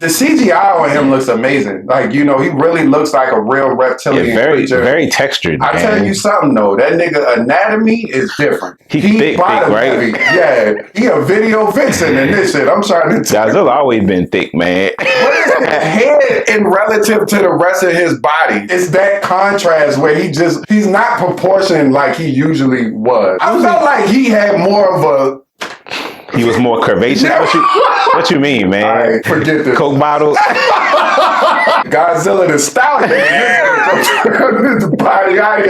The CGI on him looks amazing. Like, you know, he really looks like a real reptilian creature. Very textured, man. I tell you something, though. That nigga anatomy is different. He thick, right? Heavy. Yeah. He a video vixen in this shit. I'm trying to tell you. Godzilla always been thick, man. What is his head in relative to the rest of his body? It's that contrast where he's not proportioned like he usually was. I felt like he had more of a... He was more curvaceous? What you mean, man? All right, forget this. Coke bottle? Godzilla the stallion. The body, yaddy.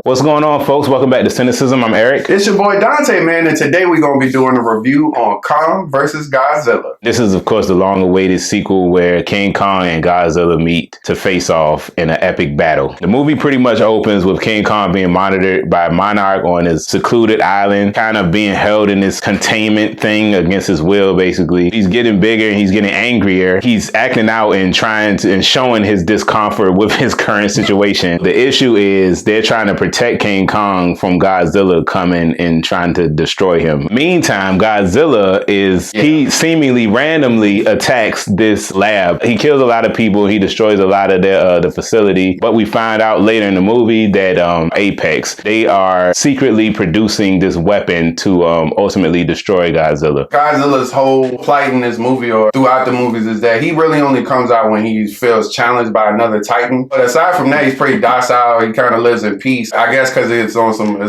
What's going on, folks? Welcome back to Cynicism. I'm Eric. It's your boy Dante, man, and today we're going to be doing a review on Kong versus Godzilla. This is, of course, the long-awaited sequel where King Kong and Godzilla meet to face off in an epic battle. The movie pretty much opens with King Kong being monitored by a monarch on his secluded island, kind of being held in this containment thing against his will, basically. He's getting bigger and he's getting angrier. He's acting out and showing his discomfort with his current situation. The issue is they're trying to protect King Kong from Godzilla coming and trying to destroy him. Meantime, Godzilla he seemingly randomly attacks this lab. He kills a lot of people. He destroys a lot of the facility. But we find out later in the movie that Apex, they are secretly producing this weapon to ultimately destroy Godzilla. Godzilla's whole plight in this movie or throughout the movies is that he really only comes out when he feels challenged by another Titan. But aside from that, he's pretty docile. He kind of lives in peace. I guess because it's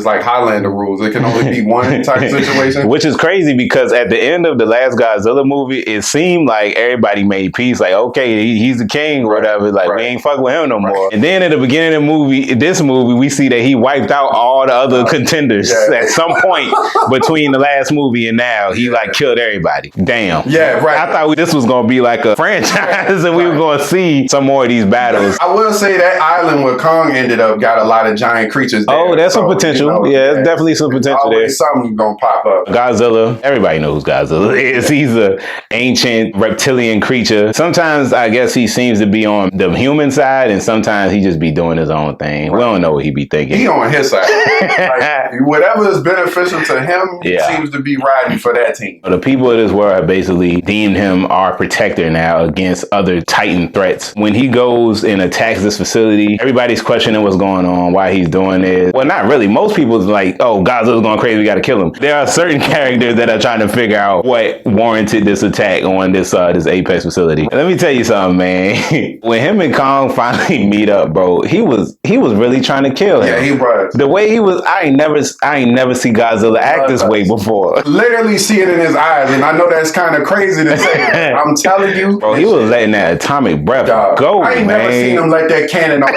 like Highlander rules. It can only be one type of situation. Which is crazy because at the end of the last Godzilla movie, it seemed like everybody made peace. Like, okay, he's the king or whatever. Like, we ain't fucking with him no more. And then at the beginning of this movie, we see that he wiped out all the other contenders at some point between the last movie and now. He like killed everybody. Damn. Yeah, right. I thought this was going to be like a franchise and we were going to see some more of these battles. I will say that island where Kong ended up got a lot of giant creatures there. Oh, that's some potential. You know, there's definitely some potential there. Something gonna pop up. Godzilla, everybody knows who Godzilla is. He's an ancient reptilian creature. Sometimes I guess he seems to be on the human side, and sometimes he just be doing his own thing. Right. We don't know what he be thinking. He on his side. Like, whatever is beneficial to him, he seems to be riding for that team. The people of this world have basically deemed him our protector now against other Titan threats. When he goes and attacks this facility, everybody's questioning what's going on, why he's doing it. Well, not really. Most people's like, oh, Godzilla's going crazy, we gotta kill him. There are certain characters that are trying to figure out what warranted this attack on this Apex facility. Let me tell you something, man. When him and Kong finally meet up, bro, he was really trying to kill him. Yeah, he was. The way he was, I ain't never see Godzilla act this way before. Literally see it in his eyes, and I know that's kind of crazy to say. I'm telling you, bro, he was letting that atomic breath go, I ain't never seen him let that cannon off.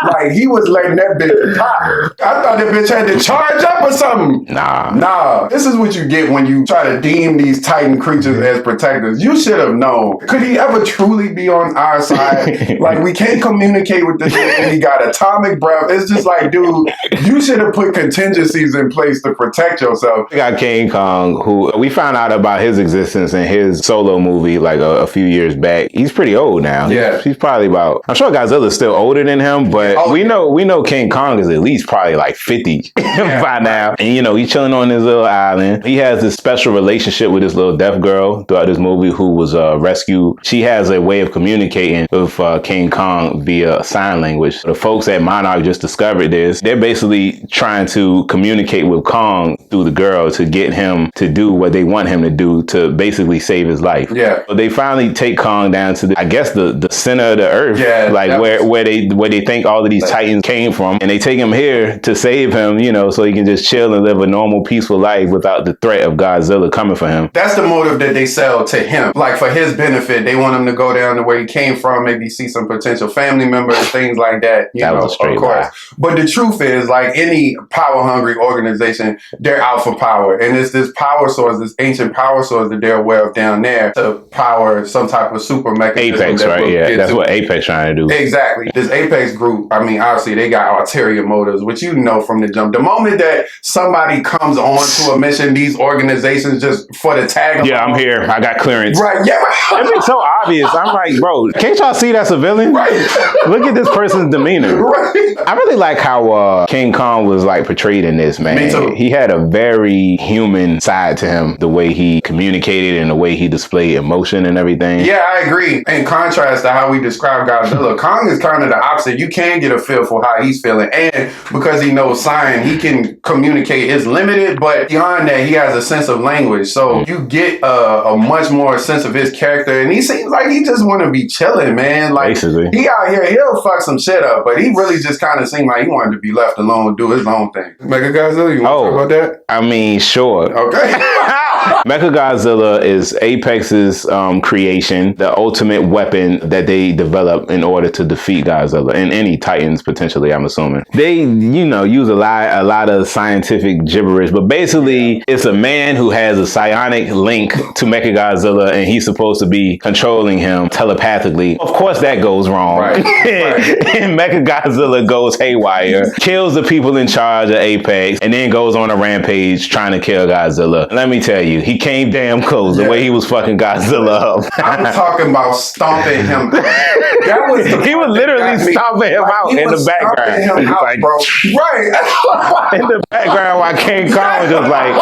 Like, he was letting that bitch pop. I thought that bitch had to charge up or something. Nah. This is what you get when you try to deem these Titan creatures as protectors. You should have known. Could he ever truly be on our side? Like, we can't communicate with this thing, and he got atomic breath. It's just like, dude, you should have put contingencies in place to protect yourself. We got King Kong, who we found out about his existence in his solo movie like a few years back. He's pretty old now. Yeah. He's probably I'm sure Godzilla's still older than him, but we know King Kong is at least probably like 50 by now. And, you know, he's chilling on his little island. He has this special relationship with this little deaf girl throughout this movie who was rescued. She has a way of communicating with King Kong via sign language. The folks at Monarch just discovered this. They're basically trying to communicate with Kong through the girl to get him to do what they want him to do to basically save his life. Yeah. So they finally take Kong down to the center of the earth. Yeah. Like where they think all of these Titans came from, and they take him here to save him, you know, so he can just chill and live a normal, peaceful life without the threat of Godzilla coming for him. That's the motive that they sell to him. Like, for his benefit, they want him to go down to where he came from, maybe see some potential family members, things like that. That was a straight lie. But the truth is, like any power-hungry organization, they're out for power. And it's this power source, this ancient power source that they're aware of down there to power some type of super mechanism. Apex, right? Yeah, that's what Apex trying to do. Exactly. This Apex group I mean, obviously they got ulterior motives, which you know from the jump. The moment that somebody comes on to a mission, these organizations just for the tag along. Yeah, I'm here. I got clearance. Right, yeah. It's so obvious. I'm like, bro, can't y'all see that's a villain? Right. Look at this person's demeanor. Right. I really like how King Kong was like portrayed in this, man. Me too. He had a very human side to him, the way he communicated and the way he displayed emotion and everything. Yeah, I agree. In contrast to how we describe Godzilla, Kong is kind of the opposite. You can get a feel for how he's feeling. And because he knows sign, he can communicate. It's limited, but beyond that, he has a sense of language. So you get a much more sense of his character. And he seems like he just want to be chilling, man. Like, basically, he out here, he'll fuck some shit up, but he really just kind of seemed like he wanted to be left alone, do his own thing. Mechagodzilla, you want to talk about that? I mean, sure. Okay. Mechagodzilla is Apex's creation, the ultimate weapon that they develop in order to defeat Godzilla and any Titans potentially, I'm assuming. They, use a lot of scientific gibberish, but basically it's a man who has a psionic link to Mechagodzilla and he's supposed to be controlling him telepathically. Of course that goes wrong. Right. And Mechagodzilla goes haywire, kills the people in charge of Apex, and then goes on a rampage trying to kill Godzilla. Let me tell you, he came damn close the way he was fucking Godzilla up. I'm talking about stomping him. That was he was literally stomping him out in the background. Out, bro. Right. In the background while King Kong was just like,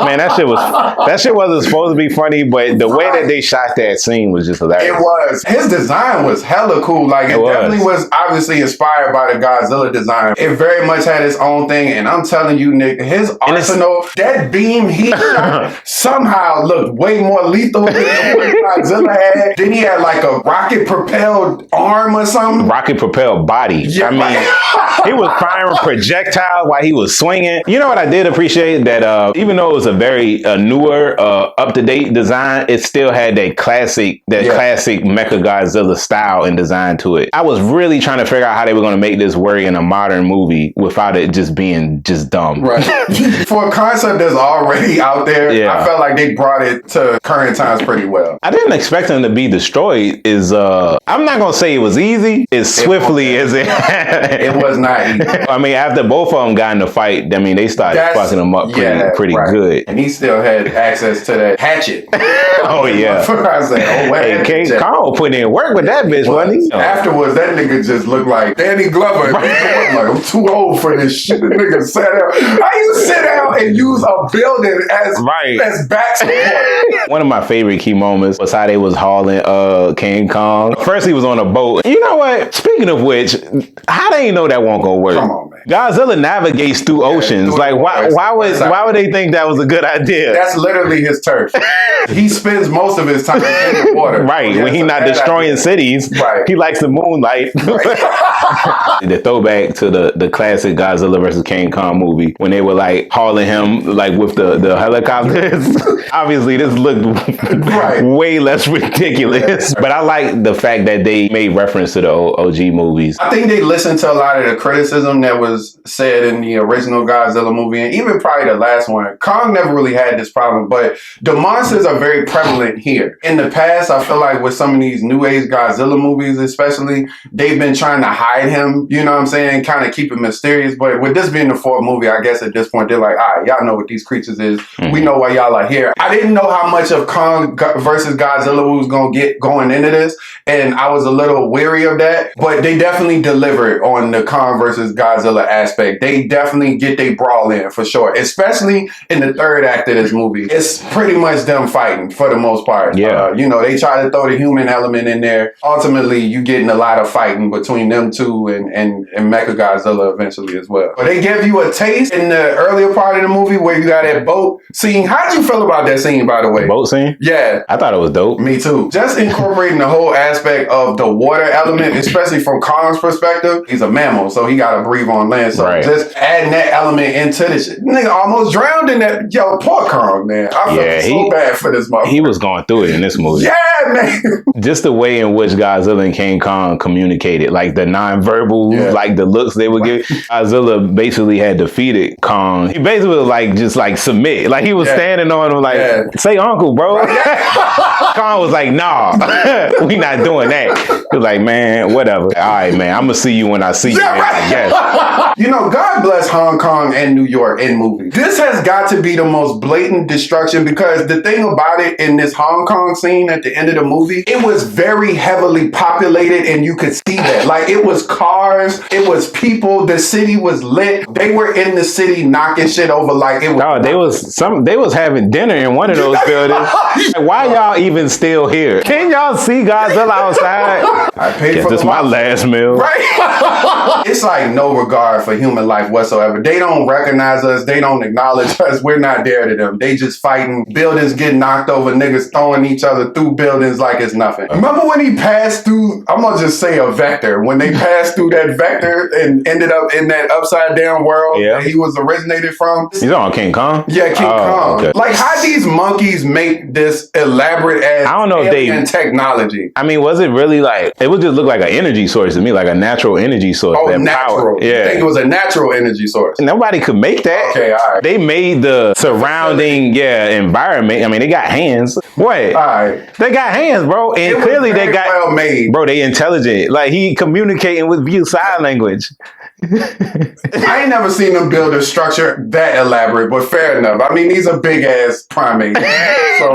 man, that shit wasn't supposed to be funny, but the way that they shot that scene was just hilarious. It was. His design was hella cool. Like, it definitely was obviously inspired by the Godzilla design. It very much had its own thing, and I'm telling you, Nick, his arsenal, that beam he shot somehow looked way more lethal than what Godzilla had. Then he had like a rocket-propelled arm or something. Rocket-propelled body. Yeah, I mean, he was firing projectiles while he was swinging. You know what I did appreciate? That even though it was a very newer, up-to-date design, it still had that classic Mechagodzilla style and design to it. I was really trying to figure out how they were going to make this work in a modern movie without it just being just dumb. Right. For a concept that's already out there, I felt like they brought it to current times pretty well. I didn't expect him to be destroyed. I'm not going to say it was easy as swiftly as it It was not easy. I mean, after both of them got in the fight, I mean, they started fucking him up pretty good. And he still had access to that hatchet. Oh, yeah. I was like, oh, wait. Hey, King Kong put in work with that bitch, wasn't he? Afterwards, that nigga just looked like Danny Glover. Like, I'm too old for this shit. The nigga sat down. How you sit down and use a building as back support? One of my favorite key moments was how they was hauling King Kong. First, he was on a boat. You know what? Speaking of which, how they ain't know that won't go work? Come on, man. Godzilla navigates through oceans. Like, why would they think that was a good idea? That's literally his turf. He spends most of his time in the water. Right. When he's not destroying cities, he likes the moonlight. The throwback to the classic Godzilla vs. King Kong movie when they were like hauling him like with the helicopters. Obviously, this looked way less ridiculous. But I like the fact that they made reference to the OG movies. I think they listened to a lot of the criticism that was said in the original Godzilla movie, and even probably the last one. Kong never really had this problem, but the monsters are very prevalent here. In the past, I feel like with some of these new age Godzilla movies especially, they've been trying to hide him, you know what I'm saying, kind of keep it mysterious. But with this being the fourth movie, I guess at this point, they're like, all right, y'all know what these creatures is. Mm-hmm. We know why y'all are here. I didn't know how much of Kong versus Godzilla we was going to get going into this, and I was a little weary of that, but they definitely delivered on the Kong versus Godzilla aspect. They definitely get they brawl in for sure, especially in the third act of this movie. It's pretty much them fighting for the most part. Yeah. They try to throw the human element in there. Ultimately, you getting a lot of fighting between them two and Mechagodzilla eventually as well. But they give you a taste in the earlier part of the movie where you got that boat scene. How'd you feel about that scene, by the way? The boat scene? Yeah. I thought it was dope. Me too. Just incorporating the whole aspect of the water element, especially from Kong's perspective. He's a mammal, so he got to breathe on on land. So just adding that element into this shit. Nigga almost drowned in that. Yo, poor Kong, man. I felt so bad for this motherfucker. He was going through it in this movie. Yeah, man. Just the way in which Godzilla and King Kong communicated, like the nonverbal, like the looks they would give. Godzilla basically had defeated Kong. He basically was like, just like submit. Like he was standing on him like, say uncle, bro. Kong was like, nah, we not doing that. He was like, man, whatever. All right, man, I'm gonna see you when I see you. You know, God bless Hong Kong and New York in movies. This has got to be the most blatant destruction, because the thing about it in this Hong Kong scene at the end of the movie, it was very heavily populated and you could see that. Like, it was cars, it was people, the city was lit. They were in the city knocking shit over like it was. Oh, they was having dinner in one of those buildings. Like, why y'all even still here? Can y'all see Godzilla outside? I paid for this my last meal. Right? It's like no regard for human life whatsoever. They don't recognize us. They don't acknowledge us. We're not there to them. They just fighting. Buildings get knocked over. Niggas throwing each other through buildings like it's nothing. Remember when he passed through, I'm going to just say a vector. When they passed through that vector and ended up in that upside down world that he was originated from. He's on King Kong? Yeah, King Kong. Okay. Like, how these monkeys make this elaborate ass I don't know if they technology? I mean, was it really like, it would just look like an energy source to me, like a natural energy source. Oh, natural. Power. Yeah. You think it was a natural energy source? Nobody could make that. Okay, all right. They made the surrounding environment. I mean, they got hands. What? All right. They got hands, bro. And it clearly they got well made. Bro, they intelligent. Like, he communicating with view sign language. I ain't never seen them build a structure that elaborate, but fair enough. I mean, these are big ass primates. So,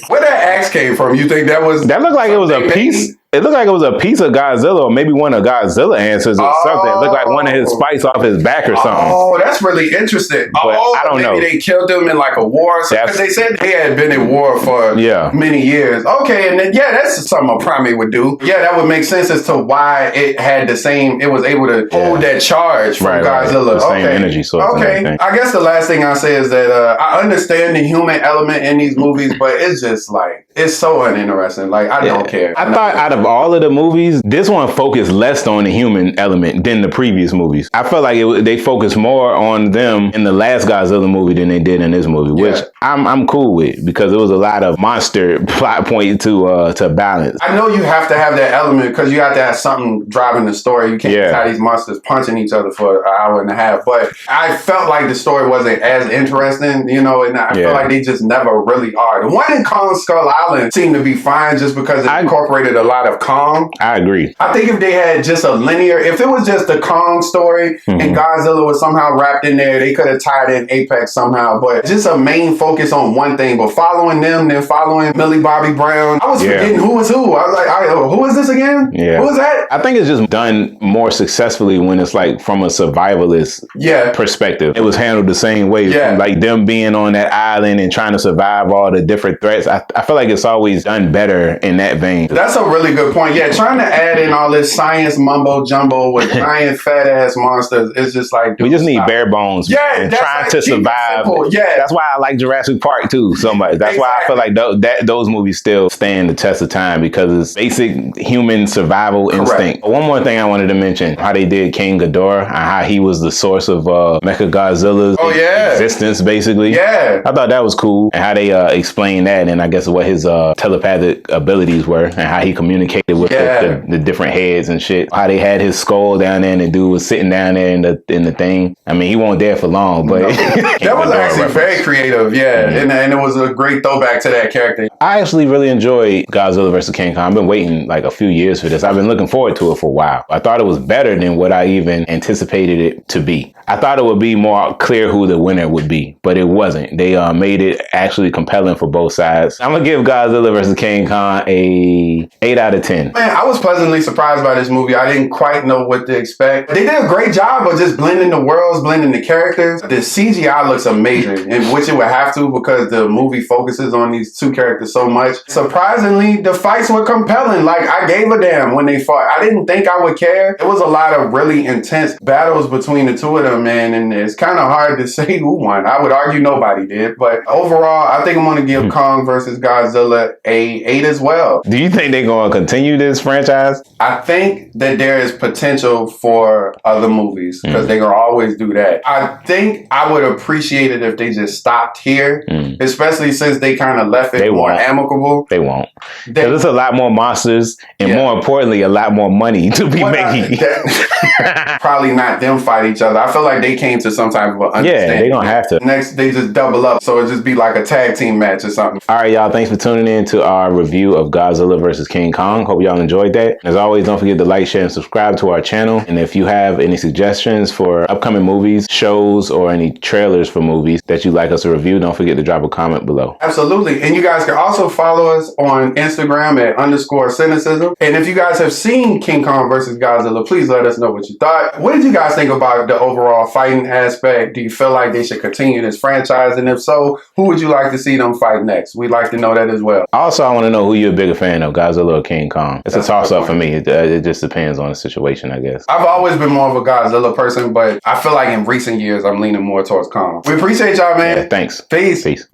where that axe came from? You think that was? That looked like it was a piece. It looked like it was a piece of Godzilla, or maybe one of Godzilla answers or something. It looked like one of his spikes off his back or something. Oh, that's really interesting. But I don't know. Maybe they killed him in like a war. Because they said they had been in war for many years. Okay, and then that's something a primate would do. Yeah, that would make sense as to why it had the same. It was able to hold that charge from Godzilla. The same energy source. Okay, I guess the last thing I'll say is that I understand the human element in these movies, but it's just like it's so uninteresting. Like I don't care. I thought out of all of the movies, this one focused less on the human element than the previous movies. I felt like they focused more on them in the last Godzilla movie than they did in this movie, which I'm cool with, because it was a lot of monster plot point to balance. I know you have to have that element because you have to have something driving the story. You can't just have these monsters punching each other for an hour and a half. But I felt like the story wasn't as interesting, you know, and I feel like they just never really are. The one in Kong Skull Island seemed to be fine just because it incorporated a lot of Kong. I agree. I think if they had just a linear, if it was just the Kong story and Godzilla was somehow wrapped in there, they could have tied in Apex somehow. But just a main focus on one thing. But following them, then following Millie Bobby Brown, I was forgetting who was who. I was like, who is this again? Yeah. Who is that? I think it's just done more successfully when it's like from a survivalist perspective. It was handled the same way. From like them being on that island and trying to survive all the different threats. I feel like it's always done better in that vein. That's a really good point. Yeah, trying to add in all this science mumbo jumbo with giant fat ass monsters is just like, we just need bare bones. Yeah, trying to survive. Yeah, that's why I like Jurassic Park too so much. That's why I feel like those movies still stand the test of time, because it's basic human survival instinct. One more thing I wanted to mention: how they did King Ghidorah and how he was the source of Mechagodzilla's existence, basically. Yeah, I thought that was cool, and how they explained that, and I guess what his telepathic abilities were, and how he communicated with the different heads and shit. How they had his skull down there, and the dude was sitting down there in the thing. I mean, he wasn't there for long, but that was actually very creative. And it was a great throwback to that character. I actually really enjoyed Godzilla vs. King Kong. I've been waiting like a few years for this. I've been looking forward to it for a while. I thought it was better than what I even anticipated it to be. I thought it would be more clear who the winner would be, but it wasn't. They made it actually compelling for both sides. I'm gonna give Godzilla vs. King Kong a 8 out of 10. Man, I was pleasantly surprised by this movie. I didn't quite know what to expect. They did a great job of just blending the worlds, blending the characters. The CGI looks amazing, and which it would have to, because the movie focuses on these two characters so much. Surprisingly, the fights were compelling. Like, I gave a damn when they fought. I didn't think I would care. It was a lot of really intense battles between the two of them, man, and it's kind of hard to say who won. I would argue nobody did, but overall, I think I'm going to give Kong versus Godzilla a 8 as well. Do you think they're going to continue this franchise? I think that there is potential for other movies because they're going to always do that. I think I would appreciate it if they just stopped here, especially since they kind of left it more amicable. They won't. Because there's a lot more monsters and more importantly, a lot more money to be making. Probably not them fight each other. I feel like they came to some type of understanding. Yeah, they're going to have to. Next, they just double up. So it just be like a tag team match or something. All right, y'all. Thanks for tuning in to our review of Godzilla vs. King Kong. Hope y'all enjoyed that. As always, don't forget to like, share, and subscribe to our channel. And if you have any suggestions for upcoming movies, shows, or any trailers for movies that you'd like us to review, don't forget to drop a comment below. Absolutely. And you guys can also follow us on Instagram at _Cynicism. And if you guys have seen King Kong vs. Godzilla, please let us know what you thought. What did you guys think about the overall fighting aspect? Do you feel like they should continue this franchise? And if so, who would you like to see them fight next? We'd like to know that as well. Also, I want to know who you're a bigger fan of, Godzilla or King Kong. It's a toss-up for me. It just depends on the situation, I guess. I've always been more of a Godzilla person, but I feel like in recent years, I'm leaning more towards Kong. We appreciate y'all, man. Yeah, thanks. Peace. Peace.